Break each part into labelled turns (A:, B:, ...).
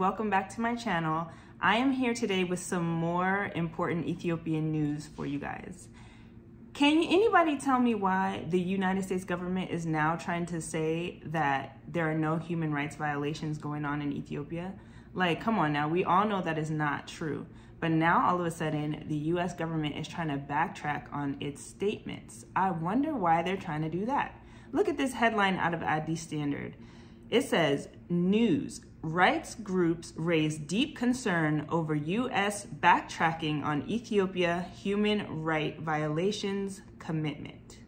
A: welcome back to my channel. I am here today with some more important Ethiopian news for you guys. Can anybody tell me why the United States government is now trying to say that there are no human rights violations going on in Ethiopia? Like, come on now, we all know that is not true. But now all of a sudden, the US government is trying to backtrack on its statements. I wonder why they're trying to do that. Look at this headline out of Addis Standard. It says, news, rights groups raise deep concern over US backtracking on Ethiopia human right violations commitment.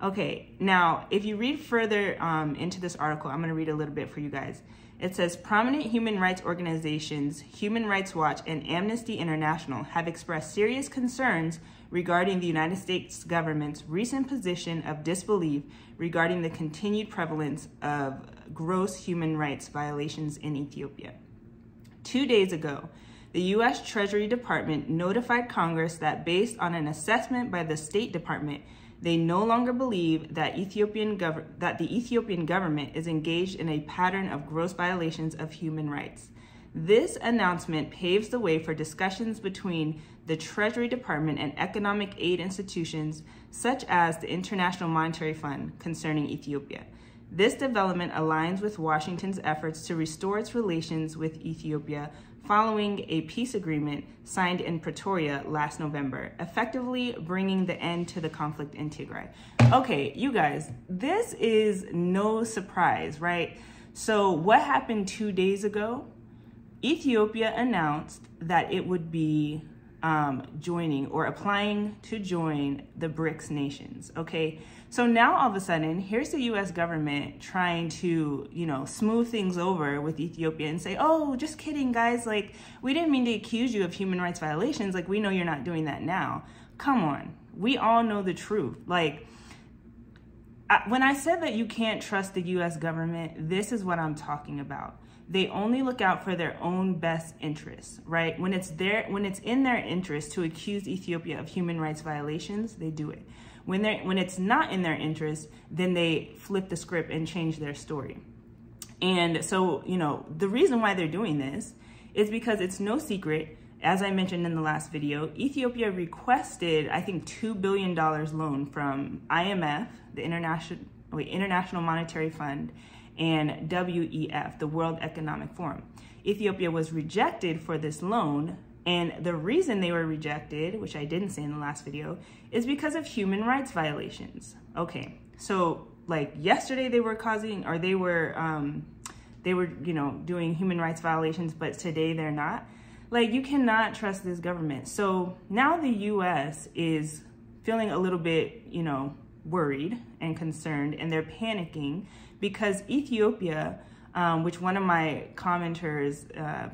A: Okay, now if you read further into this article, I'm gonna read a little bit for you guys. It says, prominent human rights organizations, Human Rights Watch and Amnesty International have expressed serious concerns regarding the United States government's recent position of disbelief regarding the continued prevalence of gross human rights violations in Ethiopia. 2 days ago, the U.S. Treasury Department notified Congress that based on an assessment by the State Department, they no longer believe that the Ethiopian government is engaged in a pattern of gross violations of human rights. This announcement paves the way for discussions between the Treasury Department and economic aid institutions such as the International Monetary Fund concerning Ethiopia. This development aligns with Washington's efforts to restore its relations with Ethiopia following a peace agreement signed in Pretoria last November, effectively bringing the end to the conflict in Tigray. Okay, you guys, this is no surprise, right? So what happened 2 days ago? Ethiopia announced that it would be joining or applying to join the BRICS nations, okay? So now all of a sudden, here's the US government trying to, smooth things over with Ethiopia and say, oh, just kidding, guys. Like, we didn't mean to accuse you of human rights violations. Like, we know you're not doing that now. Come on. We all know the truth. Like, when I said that you can't trust the US government, this is what I'm talking about. They only look out for their own best interests, right? When it's in their interest to accuse Ethiopia of human rights violations, they do it. When it's not in their interest, then they flip the script and change their story. And so, the reason why they're doing this is because it's no secret, as I mentioned in the last video, Ethiopia requested, I think, $2 billion loan from IMF, the International Monetary Fund, and WEF, the World Economic Forum. Ethiopia was rejected for this loan, and the reason they were rejected, which I didn't say in the last video, is because of human rights violations. Okay, so like yesterday they were doing human rights violations, but today they're not. Like, you cannot trust this government. So now the US is feeling a little bit, worried and concerned, and they're panicking because Ethiopia, which one of my commenters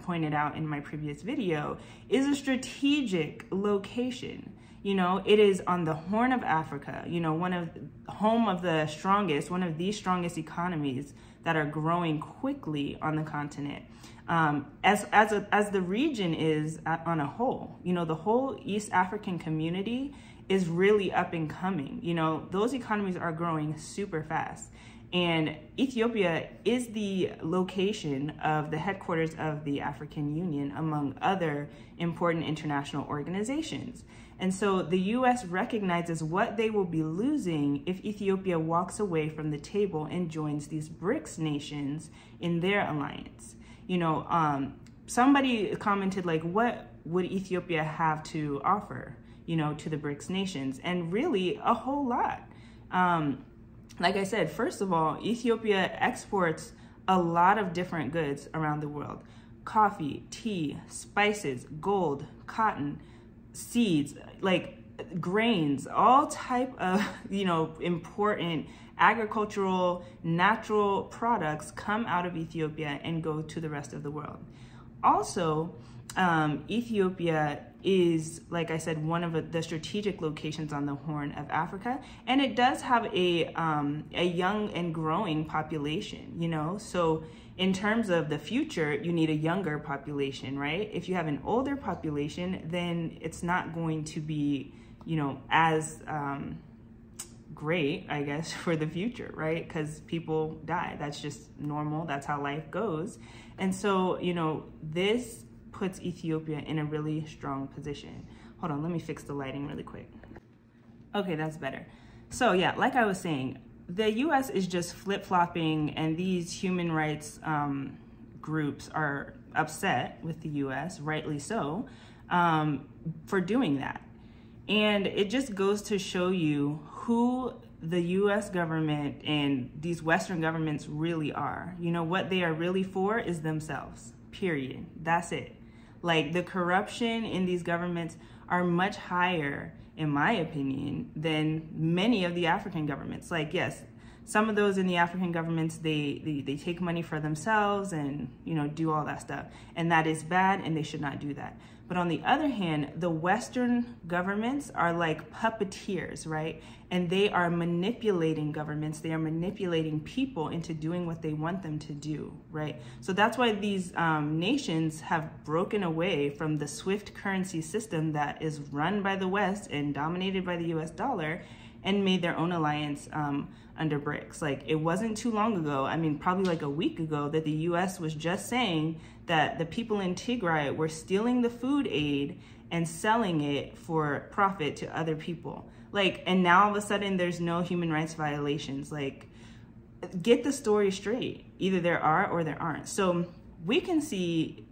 A: pointed out in my previous video, is a strategic location. It is on the Horn of Africa, one of the strongest economies that are growing quickly on the continent. As the region is on a whole, the whole East African community is really up and coming. Those economies are growing super fast. And Ethiopia is the location of the headquarters of the African Union, among other important international organizations. And so the US recognizes what they will be losing if Ethiopia walks away from the table and joins these BRICS nations in their alliance. Somebody commented, like, what would Ethiopia have to offer, to the BRICS nations? And really a whole lot. Like I said, first of all, Ethiopia exports a lot of different goods around the world. Coffee, tea, spices, gold, cotton, seeds, like grains, all type of, important agricultural, natural products come out of Ethiopia and go to the rest of the world. Also, Ethiopia is, like I said, one of the strategic locations on the Horn of Africa, and it does have a young and growing population, so in terms of the future, you need a younger population, right? If you have an older population, then it's not going to be, as great, I guess, for the future, right? Because people die. That's just normal. That's how life goes. And so, you know, this puts Ethiopia in a really strong position. Hold on, let me fix the lighting really quick. Okay, that's better. So yeah, like I was saying, the US is just flip-flopping, and these human rights groups are upset with the US, rightly so, for doing that. And it just goes to show you who the US government and these Western governments really are. You know, what they are really for is themselves, period. That's it. Like, the corruption in these governments are much higher, in my opinion, than many of the African governments. Like, yes, some of those in the African governments, they take money for themselves and, you know, do all that stuff. And that is bad, and they should not do that. But on the other hand, the Western governments are like puppeteers, right? And they are manipulating governments. They are manipulating people into doing what they want them to do, right? So that's why these nations have broken away from the SWIFT currency system that is run by the West and dominated by the US dollar, and made their own alliance under BRICS. Like, it wasn't too long ago, I mean, probably like a week ago, that the US was just saying that the people in Tigray were stealing the food aid and selling it for profit to other people. Like, and now all of a sudden there's no human rights violations. Like, get the story straight. Either there are or there aren't. So we can see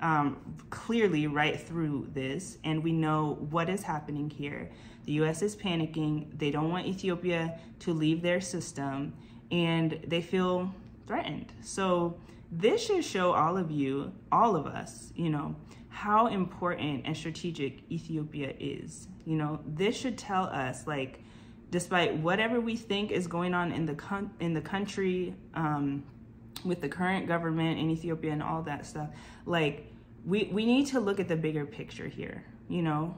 A: clearly right through this, and we know what is happening here. The US is panicking. They don't want Ethiopia to leave their system, and they feel threatened. So this should show all of you, all of us, you know, how important and strategic Ethiopia is. You know, this should tell us, like, despite whatever we think is going on in the country, with the current government in Ethiopia and all that stuff, like, we need to look at the bigger picture here. You know,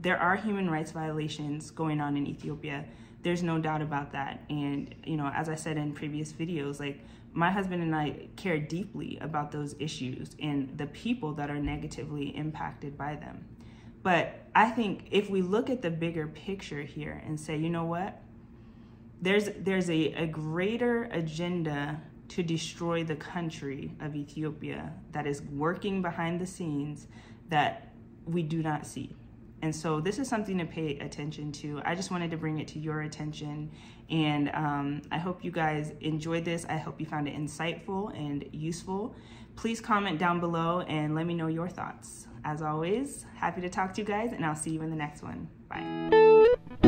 A: there are human rights violations going on in Ethiopia. There's no doubt about that. And, you know, as I said in previous videos, like, my husband and I care deeply about those issues and the people that are negatively impacted by them. But I think if we look at the bigger picture here and say, you know what, there's a greater agenda to destroy the country of Ethiopia that is working behind the scenes that we do not see. And so this is something to pay attention to. I just wanted to bring it to your attention. And I hope you guys enjoyed this. I hope you found it insightful and useful. Please comment down below and let me know your thoughts. As always, happy to talk to you guys, and I'll see you in the next one. Bye.